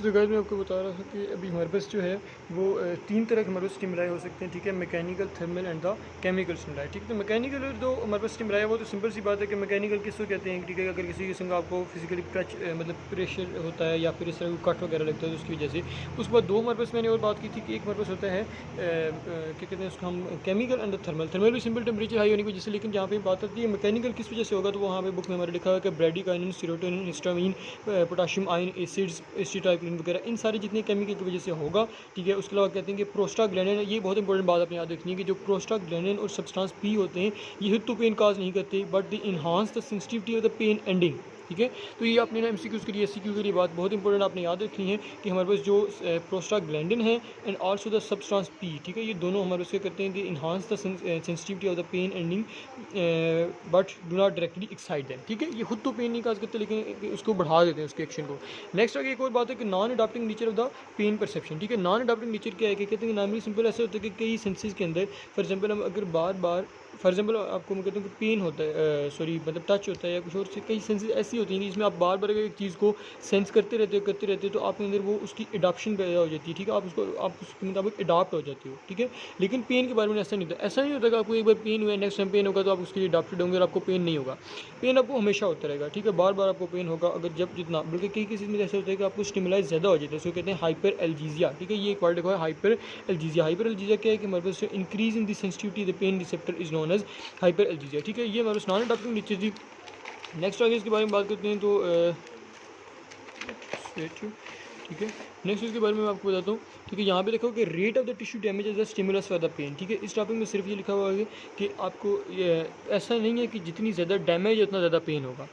तो गाइस मैं आपको बता रहा था कि अभी हमारे पास जो है वो तीन तरह के हमारे पास स्टिमुलाई हो सकते हैं, ठीक है। Mechanical, thermal and the chemical stimuli, ठीक है। तो मैकेनिकल जो हमारे पास स्टिमुलाई है वो तो सिंपल सी बात है कि मैकेनिकल किसको कहते हैं, ठीक है। अगर किसी किस्म का आपको फिजिकली टच मतलब प्रेशर होता है या फिर इस तरह कट वगैरह लगता है तो उसकी वजह से। उसके बाद दो हमारे पास मैंने और बात की थी कि एक हमारे पास होता है क्या कहते हैं उसको हम केमिकल एंड थर्मल। थर्मल भी सिंपल टेम्परेचर हाई होने की वजह से, लेकिन जहाँ पे बात आती है मैकेनिकल किस वजह से होगा तो वहाँ पे बुक में हमारे लिखा हुआ है कि bradykinin, serotonin, histamine, potassium ion acids, acetylcholine वगैरह इन सारी जितने केमिकल की वजह से होगा, ठीक है। उसके अलावा कहते हैं कि प्रोस्टाग्लैंडिन, ये बहुत इंपॉर्टेंट बात अपने याद रखनी है कि जो प्रोस्टाग्लैंडिन और सब्सटेंस पी होते हैं ये हिट टू पेन काज नहीं करते but they enhance the sensitivity of the pain ending, ठीक है। तो ये आपने ना एमसीक्यूज़ के लिए एससीक्यू के लिए बात बहुत इंपॉर्टेंट आपने याद रखनी है कि हमारे पास जो प्रोस्टाग्लैंडिन है and also the substance P, ठीक है, ये दोनों हमारे उसके करते हैं कि enhance the sensitivity of the pain ending but do not directly excite them, ठीक है। ये खुद तो पेन नहीं काज करते लेकिन उसको बढ़ा देते हैं उसके एक्शन को। नेक्स्ट आगे एक और बात है कि non adopting nature of the pain perception, ठीक है। नॉन अडॉप्टिंग नेचर क्या है कि कहते हैं नॉर्मली सिंपल ऐसे होता है कि कई सेंसेस के अंदर फॉर एग्जांपल हम अगर बार बार फॉर एग्जांपल आपको मैं कहता हूँ कि पेन होता है सॉरी मतलब टच होता है या कुछ और से कई सेंसेस ऐसी होती हैं जिसमें आप बार बार अगर एक चीज़ को सेंस करते रहते हो तो आपके अंदर वो उसकी एडॉप्शन पैदा हो जाती है, ठीक है। आप उसके मुताबिक अडॉप्ट हो जाते हो, ठीक है। लेकिन पेन के बारे में ऐसा नहीं होता। ऐसा नहीं होता कि आपको एक बार पेन हुआ नेक्स्ट टाइम पेन होगा तो आप उसके लिए अडॉप्टेड होंगे और आपको पेन नहीं होगा। पेन आपको हमेशा होता रहेगा, ठीक है। बार बार आपको पेन होगा अगर जब जितना, बल्कि कई केसेस में ऐसा होता है कि आपको स्टिमुलाई ज़्यादा हो जाता है, उसको कहते हैं हाइपर एल्जीजिया, ठीक है। ये एक वर्ड लिखा है हाइपर एल्जीजिया। हाइपर एल्जीजिया क्या है कि हमारे पास increase in the sensitivity the pain receptor is known as hyperalgesia, ठीक है। ये हमारे नॉन अडॉप्टिंग नेचर थी। नेक्स्ट आगे इसके बारे में बात करते हैं तो ठीक है। नेक्स्ट इसके बारे में मैं आपको बताता हूँ, ठीक है। यहाँ पे देखो कि rate of the tissue damage as the stimulus for the pain, ठीक है। इस टॉपिक में सिर्फ ये लिखा हुआ है कि आपको ऐसा नहीं है कि जितनी ज़्यादा डैमेज है उतना ज़्यादा पेन होगा।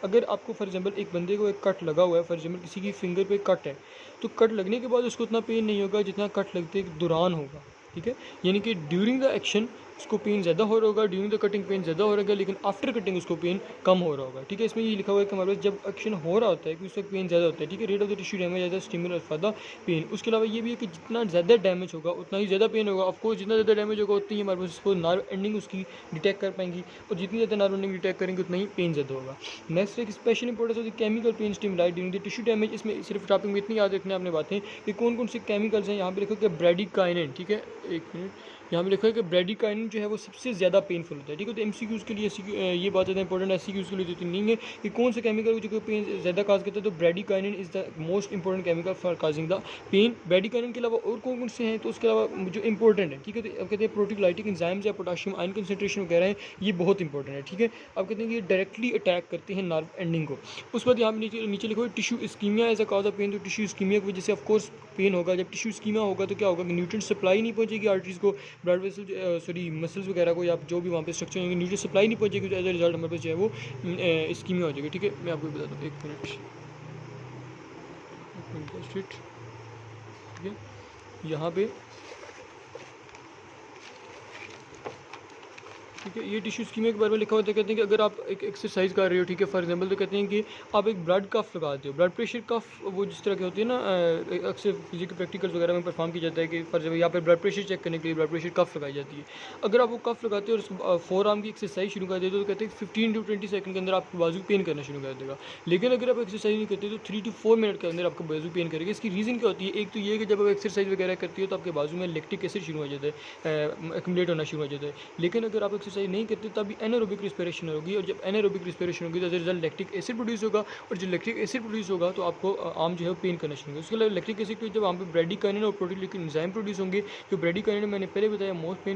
अगर आपको फॉर एग्जांपल एक बंदे को एक कट लगा हुआ है, फॉर एग्जांपल किसी की फिंगर पे कट है, तो कट लगने के बाद उसको उतना पेन नहीं होगा जितना कट लगते के दौरान होगा, ठीक है। यानी कि ड्यूरिंग द एक्शन उसको पेन ज़्यादा हो रहा होगा, ड्यूरिंग द कटिंग पेन ज़्यादा हो रहा होगा, लेकिन आफ्टर कटिंग उसको पेन कम हो रहा होगा, ठीक है। इसमें ये लिखा हुआ है कि हमारे पास जब एक्शन हो रहा होता है कि उसका पेन ज़्यादा होता है, ठीक है। Rate of the tissue damage ज़्यादा स्टिमुलस फॉर द पेन। उसके अलावा ये भी है कि जितना ज़्यादा डैमेज होगा उतना ही ज़्यादा पेन होगा। ऑफकोर्स जितना ज़्यादा डैमेज होगा उतनी ही हमारे पास उसको नर्व एंडिंग उसकी डिटेक्ट कर पाएंगी और जितनी ज़्यादा नर्व एंडिंग डिटेक्ट करेंगे उतना ही पेन ज़्यादा होगा। नेक्स्ट एक special importance of the chemical pain stimuli during the tissue damage. इसमें सिर्फ टॉपिक में इतनी याद रखना आपने बातें कि कौन कौन से केमिकल्स हैं। यहाँ पे लिखो कि ब्रेडिकाइनिन, ठीक है, एक मिनट, यहाँ पे लिखा है कि ब्रेडिकाइनिन जो है वो सबसे ज़्यादा पेनफुल होता है, ठीक है। तो एमसीक्यूज़ के लिए ये बात ज़्यादा इंपॉर्टेंट है, एमसीक्यूज़ के लिए तो नहीं है कि कौन सा केमिकल जो पेन ज़्यादा काज करता है। तो bradykinin is the most important chemical for causing the pain. Bradykinin के अलावा और कौन कौन से हैं तो उसके अलावा जो इंपॉर्टेंट है, ठीक है। तो अब कहते हैं प्रोटीग्लाइटिक एंजाइम्स या पोटाशियम आयन कंसंट्रेशन वगैरह हैं, ये बहुत इंपॉर्टेंट है, ठीक है। अब कहते हैं कि ये डायरेक्टली अटैक करते हैं नर्व एंडिंग को। उसके बाद यहाँ पे नीचे लिखो tissue ischemia as a cause of pain. तो टिश्यू इस्कीमिया की वजह से ऑफकोर्स पेन होगा। जब टिश्यू इस्कीमिया होगा तो क्या होगा कि न्यूट्रिएंट सप्लाई नहीं पहुंचेगी आर्टरीज को, ब्लड वेसल सॉरी मसल्स वगैरह को या जो भी वहाँ पे स्ट्रक्चर होंगे, न्यूट्रिएंट सप्लाई नहीं पहुंचेगी तो एज अ रिजल्ट हमारे पास जो है वो इस्कीमिया हो जाएगी, ठीक है। मैं आपको बताता हूँ, एक मिनट, ठीक है। यहाँ पे ठीक है, ये टिश्यू इस्कीमिया के बारे में लिखा होता है। कहते हैं कि अगर आप एक एक्सरसाइज कर रहे हो, ठीक है, फॉर एग्जांपल, तो कहते हैं कि आप एक ब्लड कफ लगाते हो। ब्लड प्रेशर कफ वो जिस तरह की होती है ना, अक्सर फिजिकल प्रैक्टिकल्स वगैरह में परफॉर्म किया जाता है कि फॉर एग्जांपल यहाँ पर ब्लड प्रेशर चेक करने के लिए ब्लड प्रेशर कफ लगाई जाती है। अगर आप वो कफ लगाते हो और फोर आर्म की एक्सरसाइज शुरू कर देते हो तो कहते हैं 15 to 20 सेकंड के अंदर आपको बाजू पेन करना शुरू कर देगा। लेकिन अगर आप एक्सरसाइज नहीं करते तो 3 to 4 मिनट के अंदर आपको बाजू पेन करेगा। इसकी रीज़न क्या होती है? एक तो ये कि जब आप एक्सरसाइज वगैरह करती हो तो आपके बाजू में लैक्टिक एसिड शुरू हो जाता है, एक्यूमुलेट होना शुरू हो जाता है। लेकिन अगर आप एक्सरसाइज नहीं करते तब एनारोबिक रिस्पिरेशन होगी और जब एनारोबिक रिस्पिरेशन होगी तो रिजल्ट लैक्टिक एसिड प्रोड्यूस होगा और जब लैक्टिक एसिड प्रोड्यूस होगा तो आपको आम जो है पेन करना शुरू होगा। उसके अलावा लैक्टिक एसिड के जब वहाँ पे ब्रेडिकाइनिन और प्रोटीन एंजाइम प्रोड्यूस होंगे, जो ब्रेडिकाइनिन मैंने पहले बताया मोस्ट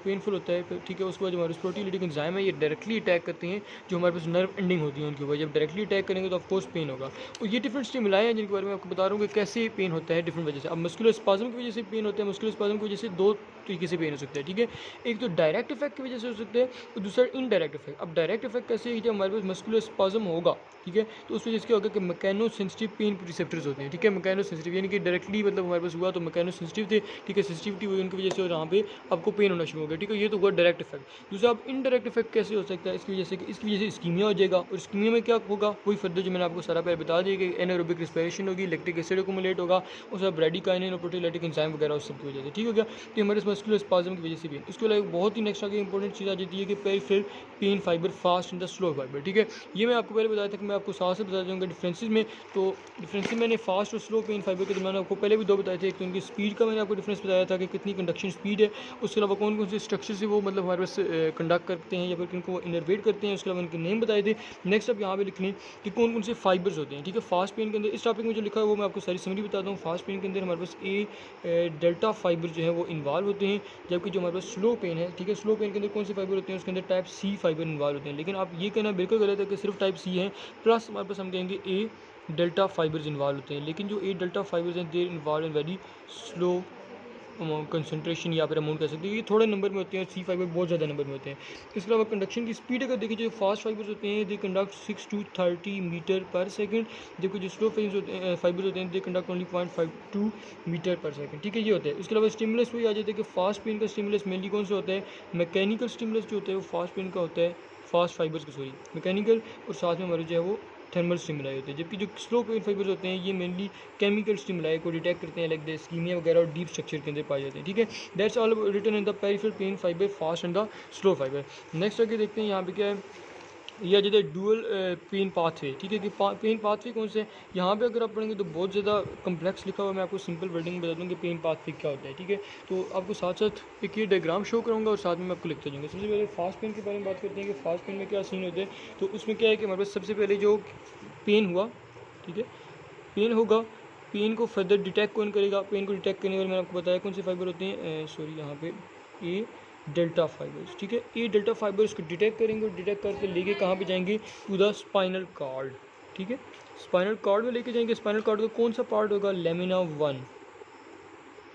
पेनफुल होता है, ठीक है। उसके बाद हमारे प्रोटीन एंजाइम है, ये डायरेक्टली अटैक करते हैं जो हमारे पास नर्व एंडिंग होती है उनके ऊपर। जब डायरेक्टली अटैक करेंगे तो ऑफकोर्स पेन होगा। और ये डिफरेंट स्टिमुलाई हैं जिनके बारे में आपको बता रहा हूँ कि कैसे पेन होता है डिफरेंट वजह से। अब मस्कुलर स्पाज्म की वजह से पेन होता है। मस्कुलर स्पाज्म की वजह से दो तरीके से पेन हो सकता है, ठीक है। एक तो डायरेक्ट इफेक्ट की वजह से हो सकता है और दूसरा इनडायरेक्ट इफेक्ट। अब डायरेक्ट इफेक्ट कैसे है? जब हमारे पास मस्कुलर स्पाज्म होगा, ठीक है, तो उस वजह से क्या होगा कि मैकेनो सेंसिटिव पेन रिसेप्टर्स होते हैं, ठीक है। मैकेनो सेंसिटिव यानी कि डायरेक्टली मतलब हमारे पास हुआ तो मैकेनो सेंसिटिव थे, ठीक है, सेंसिटिविटी हुई उनकी वजह से और यहाँ पे आपको पेन होना शुरू हो गया, ठीक है। ये तो हुआ डायरेक्ट इफेक्ट। दूसरा अब इनडायरेक्ट इफेक्ट कैसे हो सकता है? इसकी वजह से कि इसकी वजह से इस्कीमिया हो जाएगा और इस्कीमिया में क्या होगा वही फर्दर जो मैंने आपको सारा पहले बता दिया कि एनारोबिक रिस्पिरेशन होगी, लैक्टिक एसिड एक्यूमुलेट होगा, उसका ब्रेडिकाइनिन और प्रोटीन एंजाइम वगैरह उस सब की वजह से, ठीक हो गया। तो हमारे मस्कुलर स्पाज्म की वजह से भी। उसके अलावा बहुत ही नेक्स्ट आगे इंपॉर्टेंट चीज़ चीज़ आ जाती है कि peripheral pain fiber fast and the slow fibre. ठीक है, ये मैं आपको पहले बताया था कि मैं आपको साथ से बता दूँगा डिफरेंसेस में। तो डिफरेंसेस मैंने फास्ट और स्लो पेन फाइबर के दरमियान आपको पहले भी 2 बताए थे। एक तो उनकी स्पीड का मैंने आपको डिफरेंस बताया था कि कितनी कंडक्शन स्पीड है, उसके अलावा कौन कौन से स्ट्रक्चर से वो मतलब हमारे पास कंडक्ट करते हैं या फिर किनको वो इनर्वेट करते हैं, उसके अलावा उनके नेम बताए थे। नेक्स्ट अब यहाँ पे लिख लें कि कौन कौन से फाइबर्स होते हैं। ठीक है, फास्ट पेन के अंदर इस टॉपिक में जो लिखा है वो मैं आपको सारी समरी बताता हूँ। फास्ट पेन के अंदर हमारे पास डेल्टा फाइबर जो है वो इन्वॉल्व होते हैं, जबकि जो हमारे पास स्लो पेन है, ठीक है, स्लो पेन के अंदर कौन से फाइबर होते हैं, उसके अंदर टाइप सी फाइबर इन्वॉल्व होते हैं। लेकिन आप ये कहना बिल्कुल गलत है कि सिर्फ टाइप सी है, प्लस हमारे पास हम कहेंगे ए डेल्टा फाइबर्स इन्वॉल्व होते हैं। लेकिन जो ए डेल्टा फाइबर्स हैं there involved in very slow concentration या फिर अमाउंट कह सकते हैं, ये थोड़े नंबर में होते हैं और सी फाइबर बहुत ज़्यादा नंबर में होते हैं। इसके अलावा कंडक्शन की स्पीड अगर देखिए, जो फास्ट फाइबर्स होते हैं दे कंडक्ट 6 to 30 मीटर पर सेकंड, जबकि जो स्लो फाइबर्स होते हैं दे कंडक्ट ओनली 0.52 मीटर पर सेकंड। ठीक है, ये होता है। इसके अलावा स्टिमुलस वही आ जाता है कि फास्ट पेन का स्टिमुलस मेनली कौन सा होता है, मैकेनिकल स्टिमुलस जो होता है वो फास्ट पेन का होता है, फास्ट फाइबर्स का सॉरी मैकेनिकल, और साथ में हमारे जो है वो थर्मल स्टिमुलाई होते हैं। जबकि जो स्लो पेन फाइबर्स होते हैं ये मेनली केमिकल स्टिमुलाई को डिटेक्ट करते हैं, लाइक द इस्कीमिया वगैरह और डीप स्ट्रक्चर के अंदर पाए जाते हैं। ठीक है, that's all written in the peripheral pain fiber fast and the slow fiber. Next आगे देखते हैं यहाँ पे क्या है, यह जो है डुअल पेन पाथवे। ठीक है, कि पेन पाथवे कौन से, यहाँ पे अगर आप पढ़ेंगे तो बहुत ज़्यादा कम्प्लेक्स लिखा हुआ है। मैं आपको सिंपल वर्डिंग में बता दूँ कि पेन पाथवे क्या होता है। ठीक है, तो आपको साथ साथ एक ये डायग्राम शो करूँगा और साथ में मैं आपको लिखते जाऊँगा। सबसे पहले फास्ट पेन के बारे में बात करते हैं कि फास्ट पेन में क्या सीन होते हैं। तो उसमें क्या है कि हमारे पास सबसे पहले जो पेन हुआ, ठीक है, पेन होगा, पेन को फर्दर डिटेक्ट कौन करेगा, पेन को डिटेक्ट करने वाले मैंने आपको बताया कौन से फाइबर होते हैं, सॉरी यहाँ पे ए डेल्टा फाइबर्स। ठीक है, ए डेल्टा फाइबर्स को डिटेक्ट करेंगे और डिटेक्ट करके लेके कहाँ पे जाएंगे, टू द स्पाइनल कॉर्ड। ठीक है, स्पाइनल कॉर्ड में लेके जाएंगे। स्पाइनल कॉर्ड का कौन सा पार्ट होगा, लेमिना 1।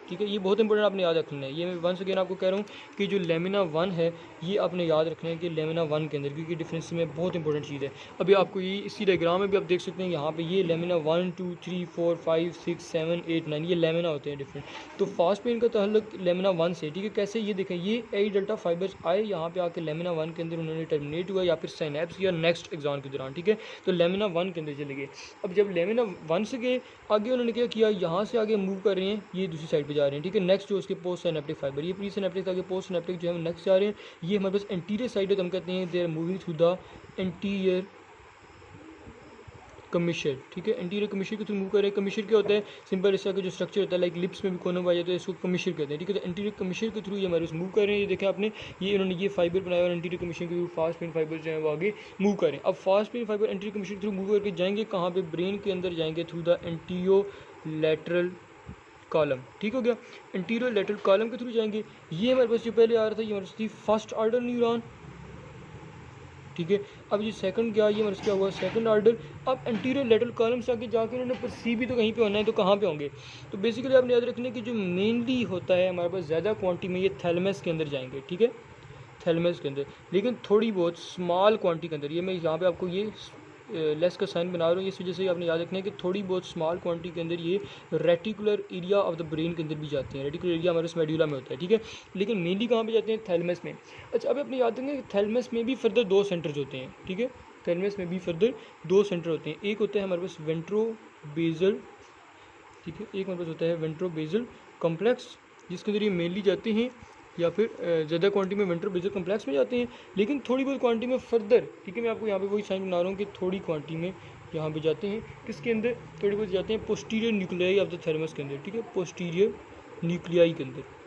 ठीक है, ये बहुत इंपॉर्टेंट आपने याद रखना है। ये मैं वंस अगेन आपको कह रहा हूँ कि जो लेमिना 1 है ये आपने याद रखना है कि लेमिना 1 के अंदर, क्योंकि डिफरेंस में बहुत इंपॉर्टेंट चीज़ है। अभी आपको ये इसी डायग्राम में भी आप देख सकते हैं, यहाँ पे ये लेमिना 1 2 3 4 5 6 7 8 9 ये लेमिना होते हैं डिफरेंट। तो फास्ट पेन का ताल्लुक लेमिना 1 से। ठीक है, कैसे, ये देखें, ये ए डेल्टा फाइबर्स आए यहाँ पे आके लेमिना 1 के अंदर उन्होंने टर्मिनेट हुआ या फिर साइनेप्स या नेक्स्ट एग्जाम के दौरान। ठीक है, तो लेमिना 1 के अंदर चले गए। अब जब लेमिना 1 से गए आगे उन्होंने क्या किया, यहाँ से आगे मूव कर रहे हैं, ये दूसरी साइड पर जा रहे हैं। ठीक है, नेक्स्ट जो उसके पोस्ट सिनेप्टिक फाइबर, ये प्री सिनेप्टिक आगे पोस्ट सिनेप्टिक जो है नेक्स्ट जा रहे हैं। ये हमारे पास एंटीरियर साइड है, तो हम कहते हैं they are moving through the anterior commissure. ठीक है, एंटीरियर कमिशर के थ्रू मूव कर रहे हैं। कमिशर क्या होता है, सिंपल इसका जो स्ट्रक्चर होता है लाइक लिप्स में भी कोनों पाया जाता है, इसको कमिशर कहते हैं। ठीक है, तो एंटीरियर कमिशर के थ्रू ये हमारे मूव कर रहे हैं। ये देखा आपने, ये इन्होंने ये फाइबर बनाया और एंटीरियर कमिशर के थ्रू फास्ट पेन फाइबर जो है वो आगे मूव करें। अब फास्ट पेन फाइबर एंटीरियर कमिशर के थ्रू मूव करके जाएंगे कहाँ पे, ब्रेन के अंदर जाएंगे थ्रू द एंटीरियो लैटरल कॉलम। ठीक हो गया, एंटीरियर लैटरल कॉलम के थ्रू जाएंगे। ये हमारे पास जो पहले आ रहा था ये हमारे पास थी फर्स्ट ऑर्डर न्यूरॉन। ठीक है, अब ये सेकंड क्या, ये हमारे पास क्या हुआ, सेकंड ऑर्डर। अब एंटीरियर लैटरल कॉलम से आगे जाके उन्होंने परसीव भी तो कहीं पे होना है, तो कहाँ पे होंगे, तो बेसिकली आपने याद रखना है कि जो मेनली होता है हमारे पास ज़्यादा क्वांटिटी में ये थैलेमस के अंदर जाएंगे। ठीक है, थैलेमस के अंदर, लेकिन थोड़ी बहुत स्मॉल क्वांटिटी के अंदर। ये मैं यहाँ पे आपको ये लेस का साइन बना रहा हूँ, इस वजह से आपने याद रखना है कि थोड़ी बहुत स्मॉल क्वांटिटी के अंदर ये reticular area of the brain के अंदर भी जाते हैं। रेटिकुलर एरिया हमारे मेडुला में होता है। ठीक है, लेकिन मेनली कहाँ पे जाते हैं, थैलेमस में। अच्छा, अब अपने याद रखेंगे कि थैलेमस में भी फर्दर 2 सेंटर्स होते हैं। ठीक है, थैलेमस में भी फर्दर 2 सेंटर होते हैं। एक होता है हमारे पास वेंट्रोबेजल। ठीक है, एक हमारे पास होता है वेंट्रोबेजल कॉम्प्लेक्स, जिसके अंदर ये मेनली जाते हैं या फिर ज़्यादा क्वांटिटी में वेंट्रोबेजल कॉम्प्लेक्स में जाते हैं, लेकिन थोड़ी बहुत क्वांटिटी में फर्दर। ठीक है, मैं आपको यहाँ पे वही साइन बना रहा हूँ कि थोड़ी क्वांटिटी में यहाँ पे जाते हैं, किसके अंदर, थोड़ी बहुत जाते हैं posterior nuclei of the thalamus के अंदर। ठीक है, पोस्टीरियर न्यूक्लियाई के अंदर।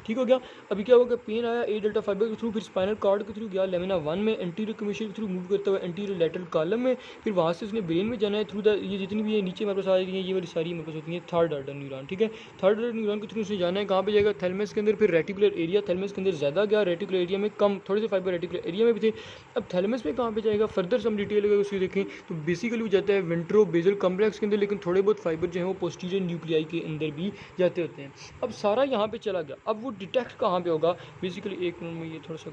ठीक हो गया, अभी क्या होगा, पेन आया ए डेल्टा फाइबर के थ्रू, फिर स्पाइनल कॉर्ड के थ्रू गया लेमिना 1 में, एंटीरियर कमिशर के थ्रू मूव करता हुआ एंटीरियर लैटरल कॉलम में, फिर वहाँ से उसने ब्रेन में जाना है थ्रू द, ये जितनी भी है नीचे हमारे पास आ रही है ये वाली सारी हमारे पास होती है थर्ड ऑर्डर न्यूरॉन। ठीक है, थर्ड ऑर्डर न्यूरॉन के थ्रू उसने जाना है, कहाँ पे जाएगा, थैलेमस के अंदर। फिर रेटिकुलर एरिया, थैलेमस के अंदर ज़्यादा गया, रेटिकुलर एरिया में कम, थोड़े से फाइबर रेटिकुलर एरिया में भी थे। अब थैलेमस में कहाँ पे जाएगा, फर्दर सम डिटेल अगर उसकी देखें तो बेसिकली वो जाता है वेंट्रोबेजल कॉम्प्लेक्स के अंदर, लेकिन थोड़े बहुत फाइबर जो है वो पोस्टीरियर न्यूक्लियाई के अंदर भी जाते होते हैं। अब सारा यहाँ पे चला गया, अब वो डिटेक्ट कहाँ पे होगा, बेसिकली एक मिनट में ये थोड़ा सा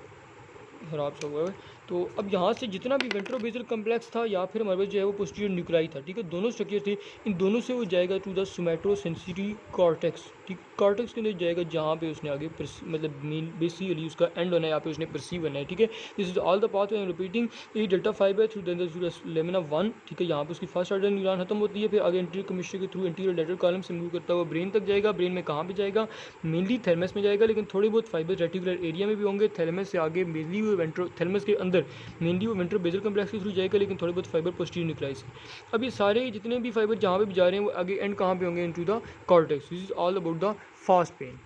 ख़राब सा हुआ है, तो तो अब यहाँ से जितना भी वेंट्रोबेसल कम्प्लेक्स था या फिर हमारे पास जो है वो पोस्टीरियर न्यूक्लाई था, ठीक है, दोनों स्ट्रक्चर थे, इन दोनों से वो जाएगा टू द सोमैटोसेंसरी कॉर्टेक्स, ठीक, कॉर्टेक्स के अंदर जाएगा जहाँ पे उसने आगे मतलब मेन बेसिकली उसका एंड होना है, यहाँ पे उसने परसीव होना है, ठीक है। This is all the path I am repeating, A delta fibre through the lamina 1, ठीक है, यहाँ पे उसकी फर्स्ट ऑर्डर न्यूरॉन खत्म होती है, फिर आगे एंटीरियर कमिश्नर के थ्रू एंटीरियर लेटरल कॉलम से मूव करता हुआ ब्रेन तक जाएगा। ब्रेन में कहाँ पे जाएगा, मेनली थैलेमस में जाएगा, लेकिन थोड़े बहुत फाइबर रेटिकुलर एरिया में भी होंगे। थैलेमस से आगे मेनली वो थैलेमस के अंदर मेनली वो वेंट्रोबेसल कम्प्लेक्स के थ्रू जाएगा, लेकिन थोड़े बहुत फाइबर पोस्टीरियर न्यूक्लाई से। अब ये सारे जितने भी फाइबर जहाँ पे भी जा रहे हैं वो आगे एंड कहाँ पे होंगे, into the cortex. This is all about the fast pen.